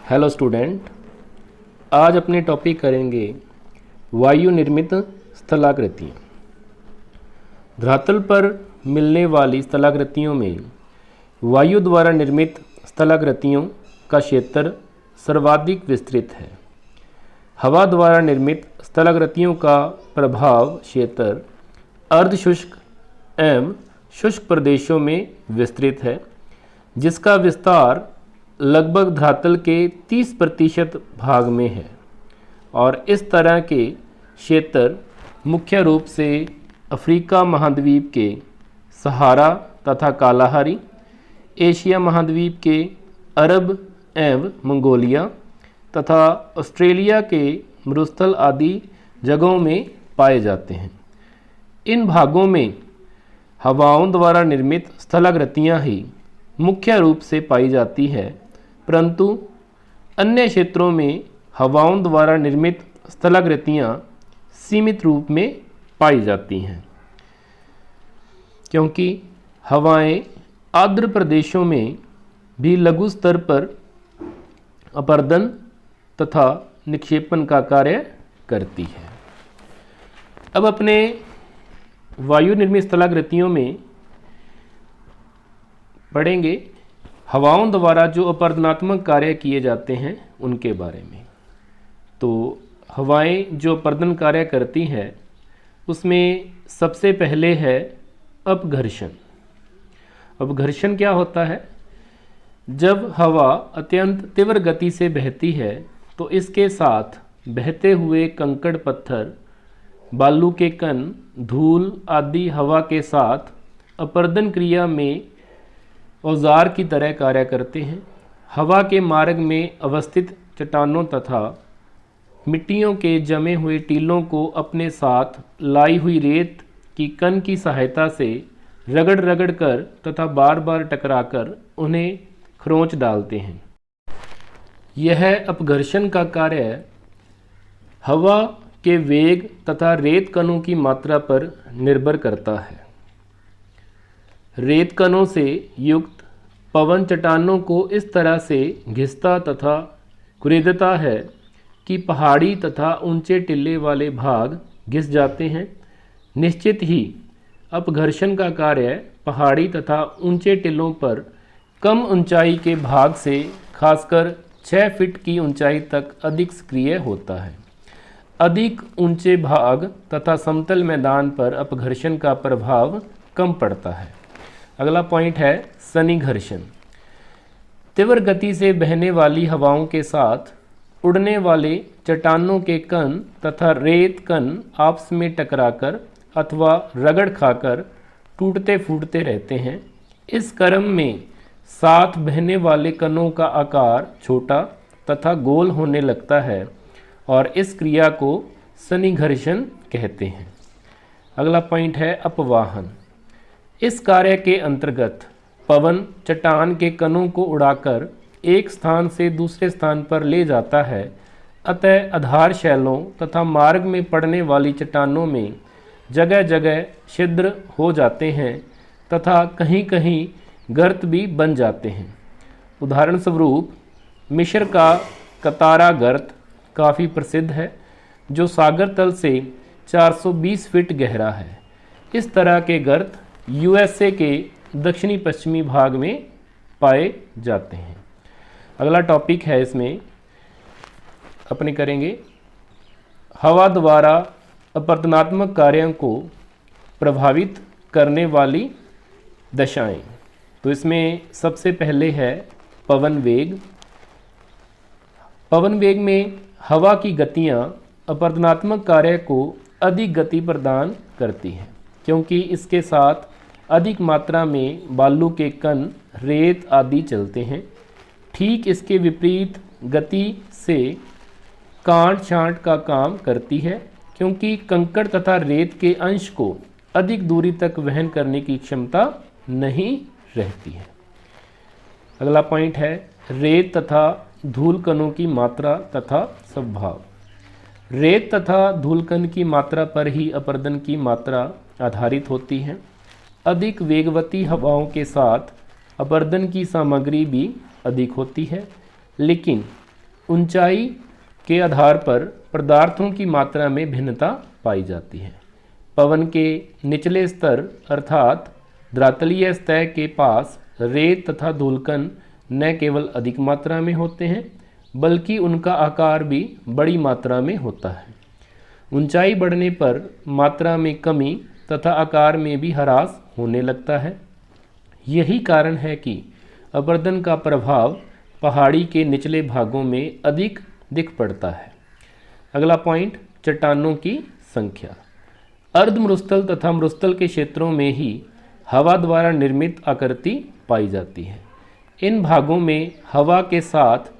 Hello student, आज अपने topic करेंगे वायु निर्मित स्थलाकृतियाँ। धरातल पर मिलने वाली स्थलाकृतियों में वायु द्वारा निर्मित स्थलाकृतियों का क्षेत्र सर्वाधिक विस्तृत है। हवा द्वारा निर्मित स्थलाकृतियों का प्रभाव क्षेत्र अर्धशुष्क एवं शुष्क प्रदेशों में विस्तृत है, जिसका विस्तार लगभग धरातल के 30% भाग में है। और इस तरह के क्षेत्र मुख्य रूप से अफ्रीका महाद्वीप के सहारा तथा कालाहारी, एशिया महाद्वीप के अरब एवं मंगोलिया तथा ऑस्ट्रेलिया के मरुस्थल आदि जगहों में पाए जाते हैं। इन भागों में हवाओं द्वारा निर्मित स्थलाकृतियाँ ही मुख्य रूप से पाई जाती है, परंतु अन्य क्षेत्रों में हवाओं द्वारा निर्मित स्थलाकृतियाँ सीमित रूप में पाई जाती हैं, क्योंकि हवाएं आर्द्र प्रदेशों में भी लघु स्तर पर अपरदन तथा निक्षेपण का कार्य करती है। अब अपने वायु निर्मित स्थलाकृतियों में पढ़ेंगे हवाओं द्वारा जो अपरदनात्मक कार्य किए जाते हैं उनके बारे में। तो हवाएं जो अपरदन कार्य करती हैं उसमें सबसे पहले है अपघर्षण। अपघर्षण क्या होता है? जब हवा अत्यंत तीव्र गति से बहती है तो इसके साथ बहते हुए कंकड़ पत्थर, बालू के कण, धूल आदि हवा के साथ अपरदन क्रिया में औजार की तरह कार्य करते हैं। हवा के मार्ग में अवस्थित चट्टानों तथा मिट्टियों के जमे हुए टीलों को अपने साथ लाई हुई रेत की कण की सहायता से रगड़ रगड़ कर तथा बार बार टकराकर उन्हें खरोंच डालते हैं। यह अपघर्षण का कार्य हवा के वेग तथा रेत कणों की मात्रा पर निर्भर करता है। रेत कणों से युक्त पवन चट्टानों को इस तरह से घिसता तथा कुरेदता है कि पहाड़ी तथा ऊंचे टिल्ले वाले भाग घिस जाते हैं। निश्चित ही अपघर्षण का कार्य पहाड़ी तथा ऊंचे टिल्लों पर कम ऊंचाई के भाग से खासकर 6 फीट की ऊंचाई तक अधिक सक्रिय होता है। अधिक ऊंचे भाग तथा समतल मैदान पर अपघर्षण का प्रभाव कम पड़ता है। अगला पॉइंट है सन्निघर्षण। तीव्र गति से बहने वाली हवाओं के साथ उड़ने वाले चट्टानों के कण तथा रेत कण आपस में टकराकर अथवा रगड़ खाकर टूटते फूटते रहते हैं। इस क्रम में साथ बहने वाले कणों का आकार छोटा तथा गोल होने लगता है और इस क्रिया को सन्निघर्षण कहते हैं। अगला पॉइंट है अपवाहन। इस कार्य के अंतर्गत पवन चट्टान के कणों को उड़ाकर एक स्थान से दूसरे स्थान पर ले जाता है। अतः आधार शैलों तथा मार्ग में पड़ने वाली चट्टानों में जगह जगह छिद्र हो जाते हैं तथा कहीं कहीं गर्त भी बन जाते हैं। उदाहरण स्वरूप मिस्र का कतारा गर्त काफ़ी प्रसिद्ध है, जो सागर तल से 420 फीट गहरा है। इस तरह के गर्त यूएसए के दक्षिणी पश्चिमी भाग में पाए जाते हैं। अगला टॉपिक है, इसमें अपने करेंगे हवा द्वारा अपरदनात्मक कार्यों को प्रभावित करने वाली दशाएं। तो इसमें सबसे पहले है पवन वेग। पवन वेग में हवा की गतियां अपरदनात्मक कार्य को अधिक गति प्रदान करती हैं, क्योंकि इसके साथ अधिक मात्रा में बालू के कण, रेत आदि चलते हैं। ठीक इसके विपरीत गति से काट छांट का काम करती है, क्योंकि कंकड़ तथा रेत के अंश को अधिक दूरी तक वहन करने की क्षमता नहीं रहती है। अगला पॉइंट है रेत तथा धूल कणों की मात्रा तथा स्वभाव। रेत तथा धूल कण की मात्रा पर ही अपरदन की मात्रा आधारित होती है। अधिक वेगवती हवाओं के साथ अपरदन की सामग्री भी अधिक होती है, लेकिन ऊंचाई के आधार पर पदार्थों की मात्रा में भिन्नता पाई जाती है। पवन के निचले स्तर अर्थात धरातलीय सतह के पास रेत तथा धूलकण न केवल अधिक मात्रा में होते हैं बल्कि उनका आकार भी बड़ी मात्रा में होता है। ऊंचाई बढ़ने पर मात्रा में कमी तथा आकार में भी ह्रास होने लगता है। यही कारण है कि अपरदन का प्रभाव पहाड़ी के निचले भागों में अधिक दिख पड़ता है। अगला पॉइंट, चट्टानों की संख्या। अर्ध मरुस्थल तथा मरुस्थल के क्षेत्रों में ही हवा द्वारा निर्मित आकृति पाई जाती है। इन भागों में हवा के साथ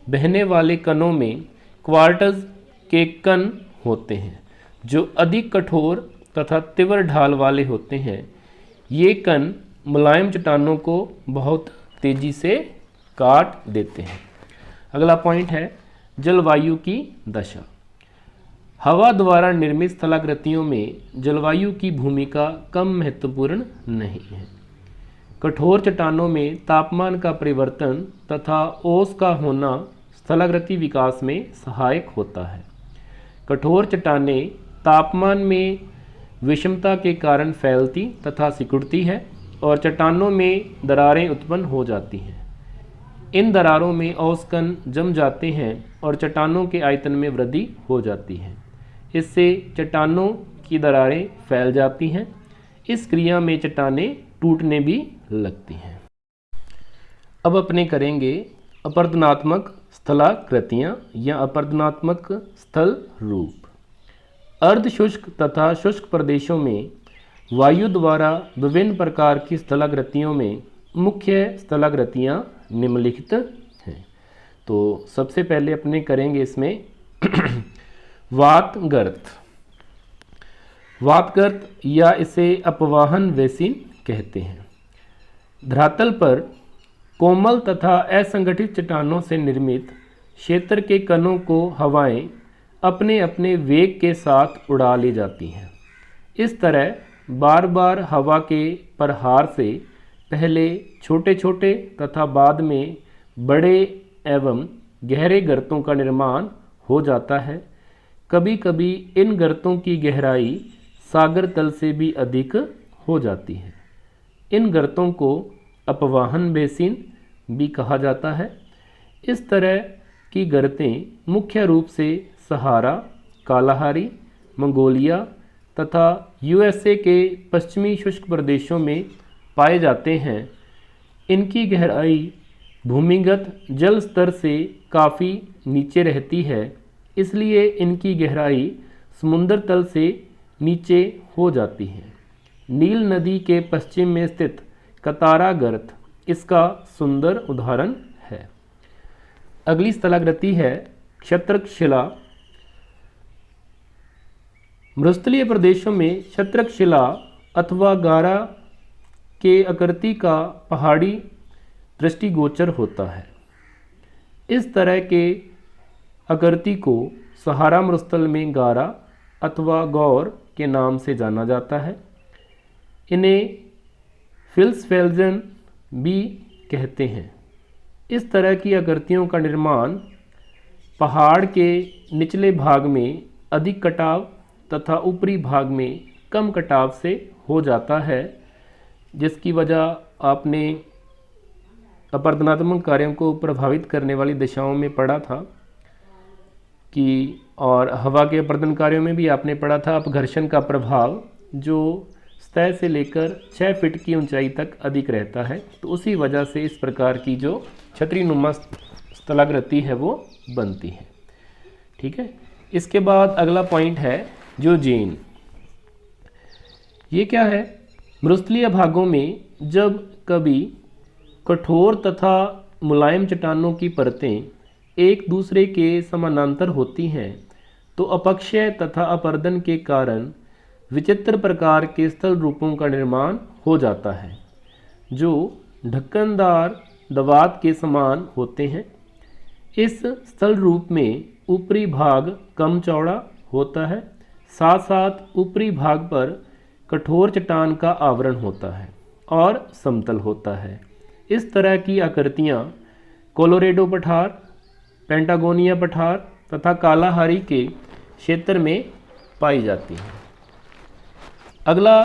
बहने वाले कणों में क्वार्ट्ज के कण होते हैं जो अधिक कठोर तथा तीव्र ढाल वाले होते हैं। ये कण मुलायम चट्टानों को बहुत तेजी से काट देते हैं। अगला पॉइंट है जलवायु की दशा। हवा द्वारा निर्मित स्थलाकृतियों में जलवायु की भूमिका कम महत्वपूर्ण नहीं है। कठोर चट्टानों में तापमान का परिवर्तन तथा ओस का होना स्थलाकृति विकास में सहायक होता है। कठोर चट्टानें तापमान में विषमता के कारण फैलती तथा सिकुड़ती है और चट्टानों में दरारें उत्पन्न हो जाती हैं। इन दरारों में ओस कण जम जाते हैं और चट्टानों के आयतन में वृद्धि हो जाती है। इससे चट्टानों की दरारें फैल जाती हैं। इस क्रिया में चट्टानें टूटने भी लगती हैं। अब अपने करेंगे अपरदनात्मक स्थलाकृतियाँ या अपरदनात्मक स्थल रूप। अर्ध शुष्क तथा शुष्क प्रदेशों में वायु द्वारा विभिन्न प्रकार की स्थलाकृतियों में मुख्य स्थलाकृतियाँ निम्नलिखित हैं। तो सबसे पहले अपने करेंगे इसमें वातगर्त। वातगर्त या इसे अपवाहन बेसिन कहते हैं। धरातल पर कोमल तथा असंगठित चट्टानों से निर्मित क्षेत्र के कणों को हवाएं अपने अपने वेग के साथ उड़ा ले जाती हैं। इस तरह बार बार हवा के प्रहार से पहले छोटे छोटे तथा बाद में बड़े एवं गहरे गर्तों का निर्माण हो जाता है। कभी कभी इन गर्तों की गहराई सागर तल से भी अधिक हो जाती है। इन गर्तों को अपवाहन बेसिन भी कहा जाता है। इस तरह की गर्तें मुख्य रूप से सहारा, कालाहारी, मंगोलिया तथा यूएसए के पश्चिमी शुष्क प्रदेशों में पाए जाते हैं। इनकी गहराई भूमिगत जल स्तर से काफ़ी नीचे रहती है, इसलिए इनकी गहराई समुद्र तल से नीचे हो जाती है। नील नदी के पश्चिम में स्थित कतारा गर्त इसका सुंदर उदाहरण है। अगली स्थलाकृति है क्षत्रक शिला। मरुस्थलीय प्रदेशों में क्षत्रक शिला अथवा गारा के आकृति का पहाड़ी दृष्टिगोचर होता है। इस तरह के आकृति को सहारा मरुस्थल में गारा अथवा गौर के नाम से जाना जाता है। इन्हें फिल्सफेल्जन भी कहते हैं। इस तरह की आकृतियों का निर्माण पहाड़ के निचले भाग में अधिक कटाव तथा ऊपरी भाग में कम कटाव से हो जाता है, जिसकी वजह आपने अपरदनात्मक कार्यों को प्रभावित करने वाली दिशाओं में पढ़ा था कि, और हवा के अपरदन कार्यों में भी आपने पढ़ा था अपघर्षण का प्रभाव जो सतह से लेकर 6 फीट की ऊंचाई तक अधिक रहता है। तो उसी वजह से इस प्रकार की जो छतरीनुमा स्थलाकृति है वो बनती है। ठीक है। इसके बाद अगला पॉइंट है जोजीन। ये क्या है? मरुस्थलीय भागों में जब कभी कठोर तथा मुलायम चट्टानों की परतें एक दूसरे के समानांतर होती हैं तो अपक्षय तथा अपरदन के कारण विचित्र प्रकार के स्थल रूपों का निर्माण हो जाता है जो ढक्कनदार दवात के समान होते हैं। इस स्थल रूप में ऊपरी भाग कम चौड़ा होता है, साथ साथ ऊपरी भाग पर कठोर चट्टान का आवरण होता है और समतल होता है। इस तरह की आकृतियाँ कोलोरेडो पठार, पेंटागोनिया पठार तथा कालाहारी के क्षेत्र में पाई जाती हैं। अगला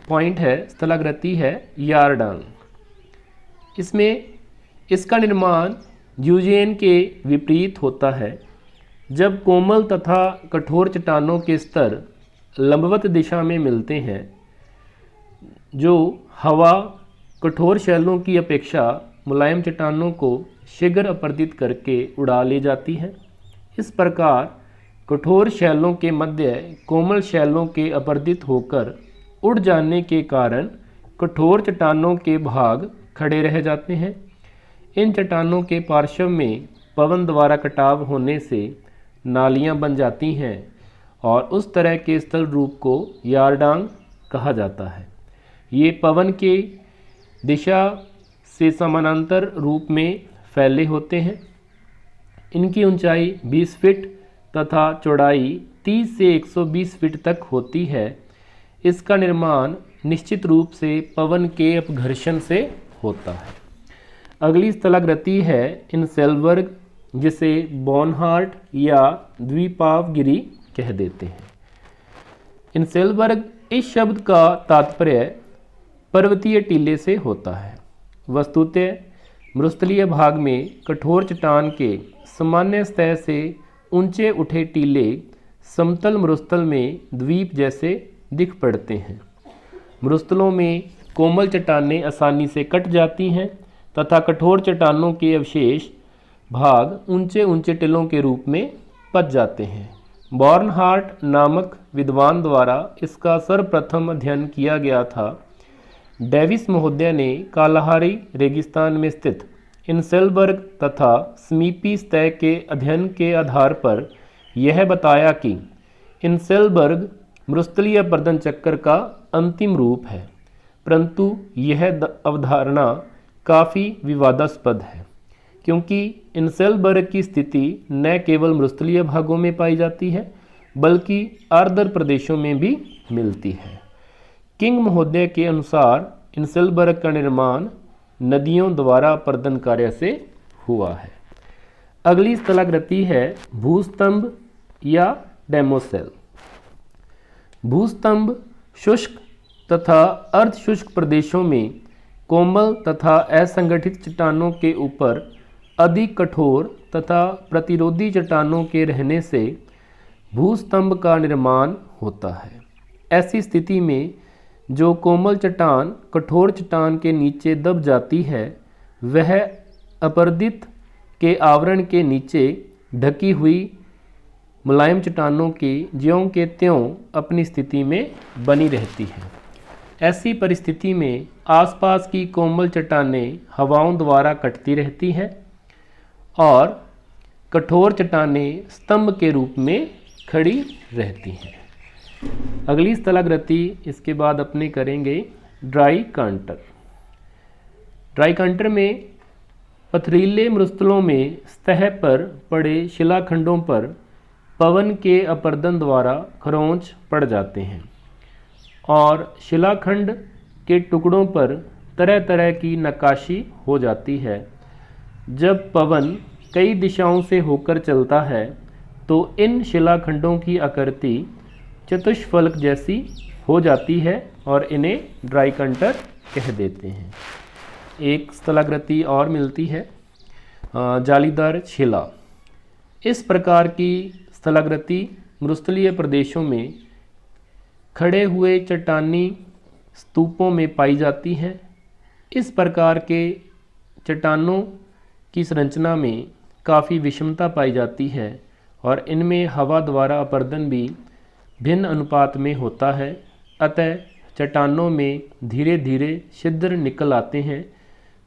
पॉइंट है स्थलाकृति है यारडांग। इसमें इसका निर्माण यूजेन के विपरीत होता है। जब कोमल तथा कठोर चट्टानों के स्तर लंबवत दिशा में मिलते हैं, जो हवा कठोर शैलों की अपेक्षा मुलायम चट्टानों को शीघ्र अपरदित करके उड़ा ले जाती है। इस प्रकार कठोर शैलों के मध्य कोमल शैलों के अपरदित होकर उड़ जाने के कारण कठोर चट्टानों के भाग खड़े रह जाते हैं। इन चट्टानों के पार्श्व में पवन द्वारा कटाव होने से नालियां बन जाती हैं और उस तरह के स्थल रूप को यारडांग कहा जाता है। ये पवन के दिशा से समानांतर रूप में फैले होते हैं। इनकी ऊंचाई 20 फीट तथा चौड़ाई 30 से 120 फीट तक होती है। इसका निर्माण निश्चित रूप से पवन के अपघर्षण से होता है। अगली स्थलाकृति है इंसेलबर्ग, जिसे बॉनहार्ट या द्वीपावगिरी कह देते हैं। इंसेलबर्ग इस शब्द का तात्पर्य पर्वतीय टीले से होता है। वस्तुतः मरुस्थलीय भाग में कठोर चट्टान के सामान्य सतह से ऊंचे उठे टीले समतल मरुस्थल में द्वीप जैसे दिख पड़ते हैं। मरुस्थलों में कोमल चट्टानें आसानी से कट जाती हैं तथा कठोर चट्टानों के अवशेष भाग ऊंचे ऊंचे टीलों के रूप में पच जाते हैं। बॉर्नहार्ट नामक विद्वान द्वारा इसका सर्वप्रथम अध्ययन किया गया था। डेविस महोदय ने कालाहारी रेगिस्तान में स्थित इंसेलबर्ग तथा समीपी सतह के अध्ययन के आधार पर यह बताया कि इंसेलबर्ग मरुस्थलीय अपरदन चक्र का अंतिम रूप है, परंतु यह अवधारणा काफ़ी विवादास्पद है, क्योंकि इंसेलबर्ग की स्थिति न केवल मरुस्थलीय भागों में पाई जाती है बल्कि आर्द्र प्रदेशों में भी मिलती है। किंग महोदय के अनुसार इंसेलबर्ग का निर्माण नदियों द्वारा अपरदन कार्य से हुआ है। अगली स्थलाकृति है भूस्तंभ या डेमोसेल। भूस्तंभ शुष्क तथा अर्धशुष्क प्रदेशों में कोमल तथा असंगठित चट्टानों के ऊपर अधिक कठोर तथा प्रतिरोधी चट्टानों के रहने से भूस्तंभ का निर्माण होता है। ऐसी स्थिति में जो कोमल चट्टान कठोर चट्टान के नीचे दब जाती है, वह अपरदित के आवरण के नीचे ढकी हुई मुलायम चट्टानों की ज्यों के त्यों अपनी स्थिति में बनी रहती है। ऐसी परिस्थिति में आसपास की कोमल चट्टानें हवाओं द्वारा कटती रहती हैं और कठोर चट्टानें स्तंभ के रूप में खड़ी रहती हैं। अगली स्थलाकृति इसके बाद अपने करेंगे ड्राई कांटर। ड्राई कांटर में पथरीले मरुस्थलों में सतह पर पड़े शिलाखंडों पर पवन के अपरदन द्वारा खरोंच पड़ जाते हैं और शिलाखंड के टुकड़ों पर तरह तरह की नक्काशी हो जाती है। जब पवन कई दिशाओं से होकर चलता है तो इन शिलाखंडों की आकृति चतुष्फलक जैसी हो जाती है और इन्हें ड्राई कांटर कह देते हैं। एक स्थलाकृति और मिलती है जालीदार शिला। इस प्रकार की स्थलाकृति मरुस्थलीय प्रदेशों में खड़े हुए चट्टानी स्तूपों में पाई जाती है। इस प्रकार के चट्टानों की संरचना में काफ़ी विषमता पाई जाती है और इनमें हवा द्वारा अपरदन भी भिन्न अनुपात में होता है। अतः चट्टानों में धीरे धीरे छिद्र निकल आते हैं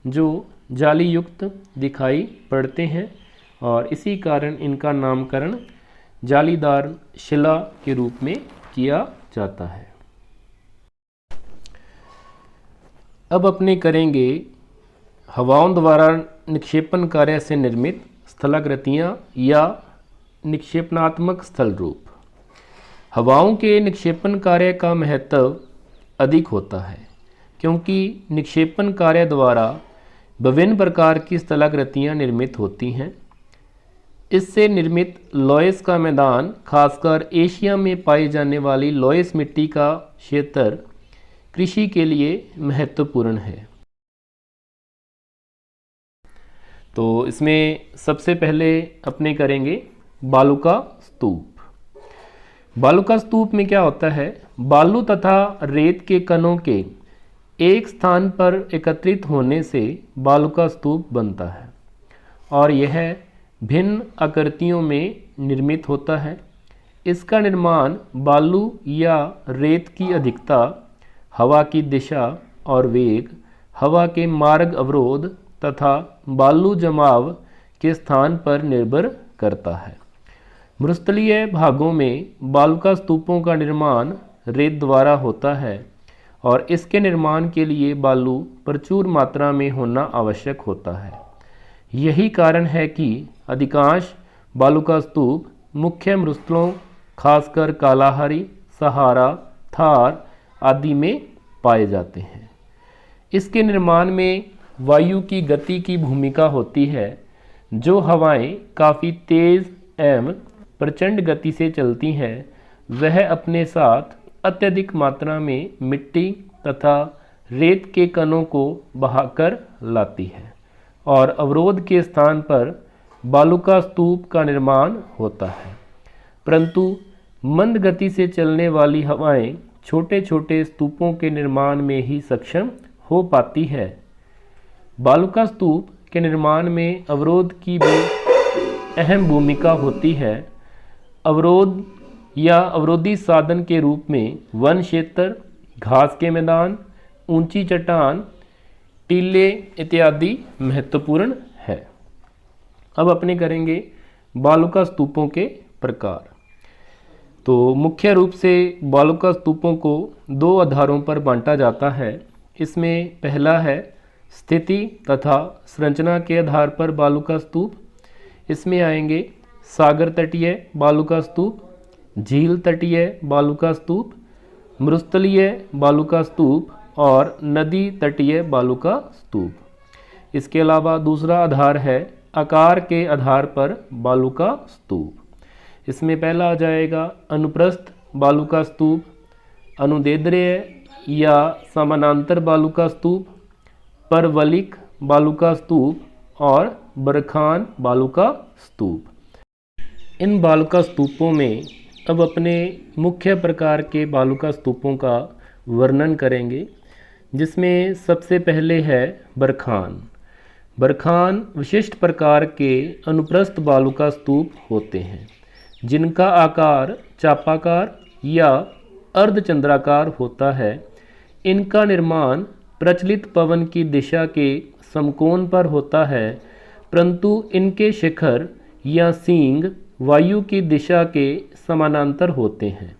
जो जाली युक्त दिखाई पड़ते हैं और इसी कारण इनका नामकरण जालीदार शिला के रूप में किया जाता है। अब अपने करेंगे हवाओं द्वारा निक्षेपण कार्य से निर्मित स्थलाकृतियाँ या निक्षेपणात्मक स्थल रूप। हवाओं के निक्षेपण कार्य का महत्व अधिक होता है क्योंकि निक्षेपण कार्य द्वारा विभिन्न प्रकार की स्थलाकृतियाँ निर्मित होती हैं। इससे निर्मित लोयस का मैदान खासकर एशिया में पाई जाने वाली लोयस मिट्टी का क्षेत्र कृषि के लिए महत्वपूर्ण है। तो इसमें सबसे पहले अपने करेंगे बालू का स्तूप। बालू का स्तूप में क्या होता है, बालू तथा रेत के कणों के एक स्थान पर एकत्रित होने से बालू का स्तूप बनता है और यह भिन्न आकृतियों में निर्मित होता है। इसका निर्माण बालू या रेत की अधिकता, हवा की दिशा और वेग, हवा के मार्ग अवरोध तथा बालू जमाव के स्थान पर निर्भर करता है। मरुस्थलीय भागों में बालू का स्तूपों का निर्माण रेत द्वारा होता है और इसके निर्माण के लिए बालू प्रचुर मात्रा में होना आवश्यक होता है। यही कारण है कि अधिकांश बालू का स्तूप मुख्य मरुस्थलों खासकर कालाहारी, सहारा, थार आदि में पाए जाते हैं। इसके निर्माण में वायु की गति की भूमिका होती है। जो हवाएं काफ़ी तेज़ एवं प्रचंड गति से चलती हैं, वह अपने साथ अत्यधिक मात्रा में मिट्टी तथा रेत के कणों को बहाकर लाती है और अवरोध के स्थान पर बालू का स्तूप का निर्माण होता है। परंतु मंद गति से चलने वाली हवाएं छोटे छोटे स्तूपों के निर्माण में ही सक्षम हो पाती है। बालू का स्तूप के निर्माण में अवरोध की भी अहम भूमिका होती है। अवरोध या अवरोधी साधन के रूप में वन क्षेत्र, घास के मैदान, ऊंची चट्टान, टीले इत्यादि महत्वपूर्ण है। अब अपने करेंगे बालू का स्तूपों के प्रकार। तो मुख्य रूप से बालू का स्तूपों को दो आधारों पर बांटा जाता है। इसमें पहला है स्थिति तथा संरचना के आधार पर बालू का स्तूप। इसमें आएंगे सागर तटीय बालू का स्तूप, झील तटीय बालू का स्तूप, मरुस्थलीय बालू का स्तूप और नदी तटीय बालू का स्तूप। इसके अलावा दूसरा आधार है आकार के आधार पर बालू का स्तूप। इसमें पहला आ जाएगा अनुप्रस्थ बालू का स्तूप, अनुदैर्ध्य या समानांतर बालू का स्तूप, परवलिक बालू का स्तूप और बरखान बालू का स्तूप। इन बालू का स्तूपों में अब अपने मुख्य प्रकार के बालू का स्तूपों का वर्णन करेंगे, जिसमें सबसे पहले है बरखान। बरखान विशिष्ट प्रकार के अनुप्रस्थ बालू का स्तूप होते हैं, जिनका आकार चापाकार या अर्धचंद्राकार होता है। इनका निर्माण प्रचलित पवन की दिशा के समकोण पर होता है, परंतु इनके शिखर या सींग वायु की दिशा के समानांतर होते हैं।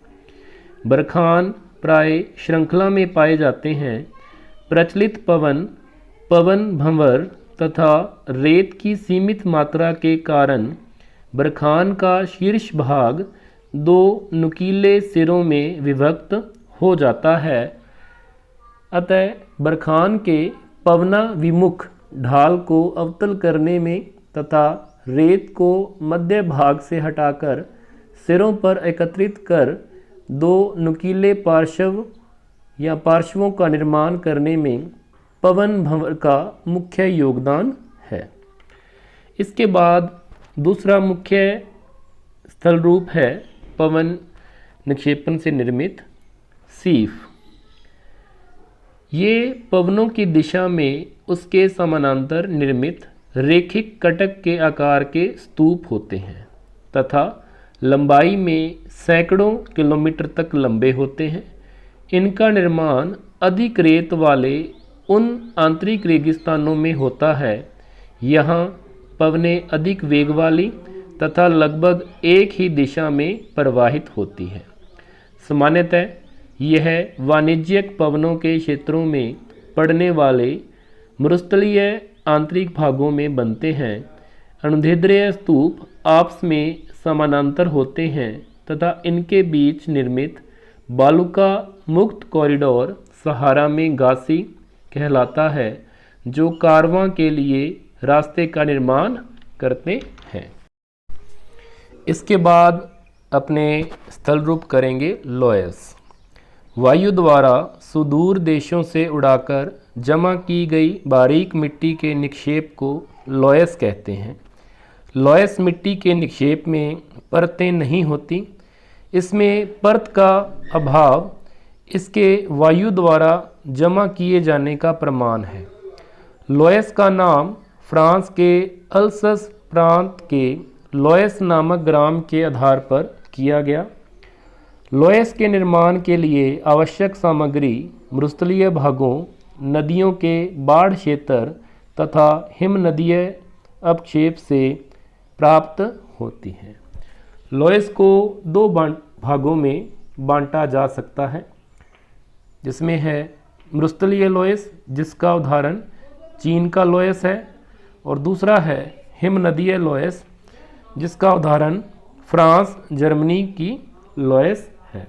बरखान प्राय श्रृंखला में पाए जाते हैं। प्रचलित पवन, पवन भंवर तथा रेत की सीमित मात्रा के कारण बरखान का शीर्ष भाग दो नुकीले सिरों में विभक्त हो जाता है। अतः बरखान के पवना विमुख ढाल को अवतल करने में तथा रेत को मध्य भाग से हटाकर सिरों पर एकत्रित कर दो नुकीले पार्श्व या पार्श्वों का निर्माण करने में पवन भंवर का मुख्य योगदान है। इसके बाद दूसरा मुख्य स्थल रूप है पवन निक्षेपण से निर्मित सीफ। ये पवनों की दिशा में उसके समानांतर निर्मित रेखिक कटक के आकार के स्तूप होते हैं तथा लंबाई में सैकड़ों किलोमीटर तक लंबे होते हैं। इनका निर्माण अधिक रेत वाले उन आंतरिक रेगिस्तानों में होता है। यहाँ पवनें अधिक वेग वाली तथा लगभग एक ही दिशा में प्रवाहित होती है। सामान्यतः यह वाणिज्यिक पवनों के क्षेत्रों में पड़ने वाले मरुस्थलीय आंतरिक भागों में बनते हैं। अनुदैर्ध्य स्तूप आपस में समानांतर होते हैं तथा इनके बीच निर्मित बालू का मुक्त कॉरिडोर सहारा में गासी कहलाता है, जो कारवां के लिए रास्ते का निर्माण करते हैं। इसके बाद अपने स्थल रूप करेंगे लोयस। वायु द्वारा सुदूर देशों से उड़ाकर जमा की गई बारीक मिट्टी के निक्षेप को लोयस कहते हैं। लोयस मिट्टी के निक्षेप में परतें नहीं होती। इसमें परत का अभाव इसके वायु द्वारा जमा किए जाने का प्रमाण है। लोयस का नाम फ्रांस के अल्सस प्रांत के लोयस नामक ग्राम के आधार पर किया गया। लोयस के निर्माण के लिए आवश्यक सामग्री मरुस्थलीय भागों, नदियों के बाढ़ क्षेत्र तथा हिमनदीय अपक्षेप से प्राप्त होती है। लोयस को दो भागों में बांटा जा सकता है, जिसमें है मरुस्थलीय लोयस, जिसका उदाहरण चीन का लोयस है, और दूसरा है हिमनदीय लोयस, जिसका उदाहरण फ्रांस, जर्मनी की लोयस है।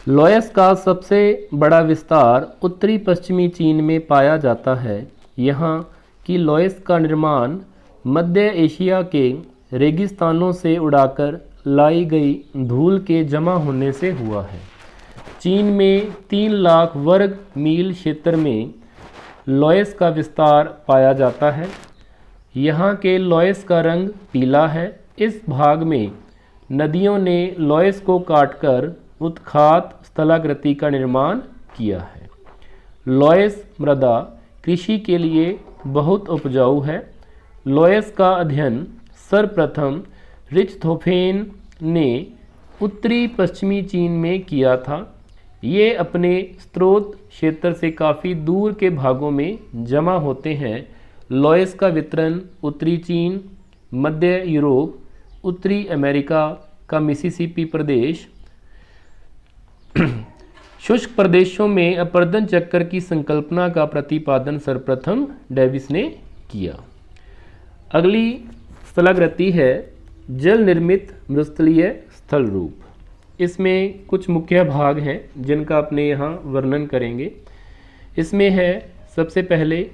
लोयस का सबसे बड़ा विस्तार उत्तरी पश्चिमी चीन में पाया जाता है। यहाँ की लोयस का निर्माण मध्य एशिया के रेगिस्तानों से उड़ाकर लाई गई धूल के जमा होने से हुआ है। चीन में 3 लाख वर्ग मील क्षेत्र में लोयस का विस्तार पाया जाता है। यहाँ के लोयस का रंग पीला है। इस भाग में नदियों ने लोयस को काटकर उत्खात स्थलाकृति का निर्माण किया है। लोयस मृदा कृषि के लिए बहुत उपजाऊ है। लोयस का अध्ययन सर्वप्रथम रिचथोफेन ने उत्तरी पश्चिमी चीन में किया था। ये अपने स्रोत क्षेत्र से काफ़ी दूर के भागों में जमा होते हैं। लोयस का वितरण उत्तरी चीन, मध्य यूरोप, उत्तरी अमेरिका का मिसिसिपी प्रदेश, शुष्क प्रदेशों में अपर्दन चक्र की संकल्पना का प्रतिपादन सर्वप्रथम डेविस ने किया। अगली स्थलाकृति है जल निर्मित मरुस्थलीय स्थल रूप। इसमें कुछ मुख्य भाग हैं जिनका अपने यहाँ वर्णन करेंगे। इसमें है सबसे पहले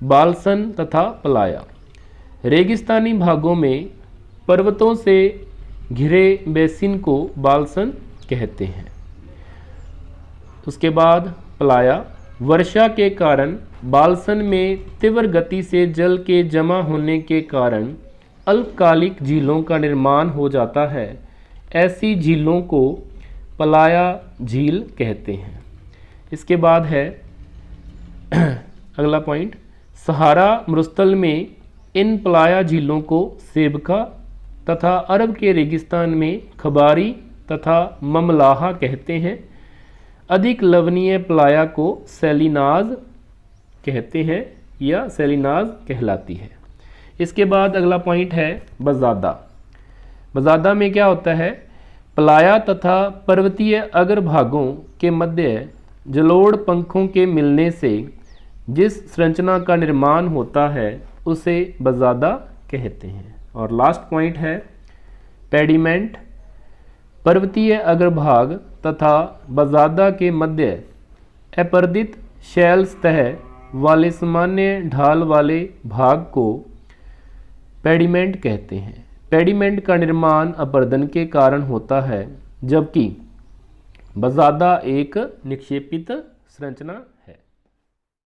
बाल्सन तथा पलाया। रेगिस्तानी भागों में पर्वतों से घिरे बेसिन को बाल्सन कहते हैं। उसके बाद पलाया। वर्षा के कारण बाल्सन में तीव्र गति से जल के जमा होने के कारण अल्पकालिक झीलों का निर्माण हो जाता है। ऐसी झीलों को पलाया झील कहते हैं। इसके बाद है अगला पॉइंट, सहारा मरुस्थल में इन पलाया झीलों को सेबका तथा अरब के रेगिस्तान में खबारी तथा ममलाहा कहते हैं। अधिक लवणीय पलाया को सैलिनाज कहते हैं या सैलिनाज कहलाती है। इसके बाद अगला पॉइंट है बजादा। बजादा में क्या होता है, पलाया तथा पर्वतीय अग्रभागों के मध्य जलोढ़ पंखों के मिलने से जिस संरचना का निर्माण होता है उसे बजादा कहते हैं। और लास्ट पॉइंट है पेडिमेंट। पर्वतीय अग्रभाग तथा बजादा के मध्य अपर्दित शैल सतह वाले सामान्य ढाल वाले भाग को पेडिमेंट कहते हैं। पेडिमेंट का निर्माण अपर्दन के कारण होता है, जबकि बजादा एक निक्षेपित संरचना